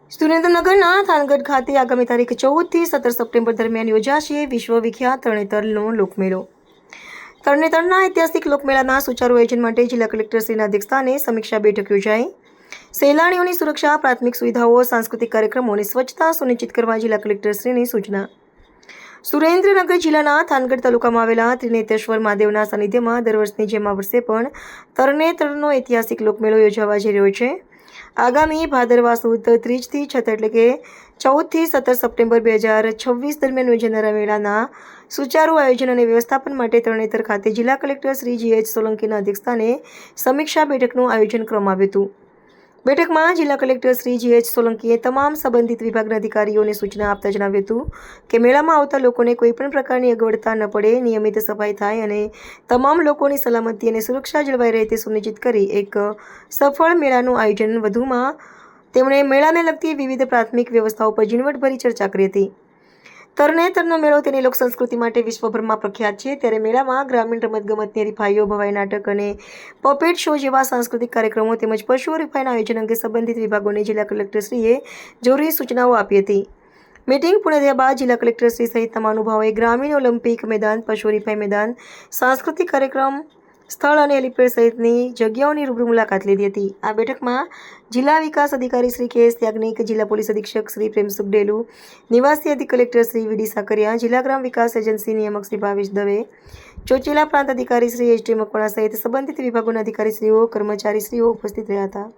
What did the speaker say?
સુરેન્દ્રનગરના થાનગઢ ખાતે આગામી તારીખ 14થી 17 સપ્ટેમ્બર દરમિયાન યોજાશે વિશ્વવિખ્યાત તરણેતરનો લોકમેળો. તરણેતરના ઐતિહાસિક લોકમેળાના સુચારુ આયોજન માટે જિલ્લા કલેક્ટરશ્રીના અધ્યક્ષસ્થાને સમીક્ષા બેઠક યોજાઈ. સહેલાણીઓની સુરક્ષા, પ્રાથમિક સુવિધાઓ, સાંસ્કૃતિક કાર્યક્રમો અને સ્વચ્છતા સુનિશ્ચિત કરવા જિલ્લા કલેક્ટરશ્રીની સૂચના. સુરેન્દ્રનગર જિલ્લાના થાનગઢ તાલુકામાં આવેલા ત્રિનેત્રેશ્વર મહાદેવના સાનિધ્યમાં દર વર્ષની જેમ આ વર્ષે પણ તરણેતરનો ઐતિહાસિક લોકમેળો યોજાવા જઈ રહ્યો છે. આગામી ભાદરવા સુદ 30થી 6 એટલે કે 14થી 17 સપ્ટેમ્બર 2026 દરમિયાન યોજાનારા મેળાના સુચારુ આયોજન અને વ્યવસ્થાપન માટે તરણેતર ખાતે જિલ્લા કલેક્ટર શ્રી G.H. સોલંકીના અધ્યક્ષસ્થાને સમીક્ષા બેઠકનું આયોજન કરવામાં આવ્યું હતું. બેઠકમાં જિલ્લા કલેક્ટર શ્રી G.H. સોલંકીએ તમામ સંબંધિત વિભાગના અધિકારીઓને સૂચના આપતા જણાવ્યું હતું કે મેળામાં આવતા લોકોને કોઈપણ પ્રકારની અગવડતા ન પડે, નિયમિત સફાઈ થાય અને તમામ લોકોની સલામતી અને સુરક્ષા જળવાઈ રહે તે સુનિશ્ચિત કરી એક સફળ મેળાનું આયોજન. વધુમાં તેમણે મેળાને લગતી વિવિધ પ્રાથમિક વ્યવસ્થાઓ પર ઝીણવટભરી ચર્ચા કરી હતી. તરણેતરનો મેળો તેની લોકસંસ્કૃતિ માટે વિશ્વભરમાં પ્રખ્યાત છે, ત્યારે મેળામાં ગ્રામીણ રમતગમતની હરીફાઈઓ, ભવાઈ નાટક અને પપેટ શો જેવા સાંસ્કૃતિક કાર્યક્રમો તેમજ પશુ હરીફાઈના આયોજન અંગે સંબંધિત વિભાગોને જિલ્લા કલેક્ટરશ્રીએ જરૂરી સૂચનાઓ આપી હતી. મીટિંગ પૂર્ણ થયા બાદ જિલ્લા કલેક્ટરશ્રી સહિત મહાનુભાવોએ ગ્રામીણ ઓલિમ્પિક મેદાન, પશુ હરીફાઈ મેદાન, સાંસ્કૃતિક કાર્યક્રમ સ્થળ અને હેલીપેડ સહિતની જગ્યાઓની રૂબરૂ મુલાકાત લીધી હતી. આ બેઠકમાં જિલ્લા વિકાસ અધિકારી શ્રી K.S. યાજ્ઞિક, જિલ્લા પોલીસ અધિક્ષક શ્રી પ્રેમસુખ ડેલુ, નિવાસી અધિક કલેક્ટર શ્રી V.D. સાકરિયા, જિલ્લા ગ્રામ વિકાસ એજન્સી નિયામક શ્રી ભાવેશ દવે, ચોચીલા પ્રાંત અધિકારી શ્રી H.D. મકવાણા સહિત સંબંધિત વિભાગોના અધિકારીશ્રીઓ, કર્મચારીશ્રીઓ ઉપસ્થિત રહ્યા હતા.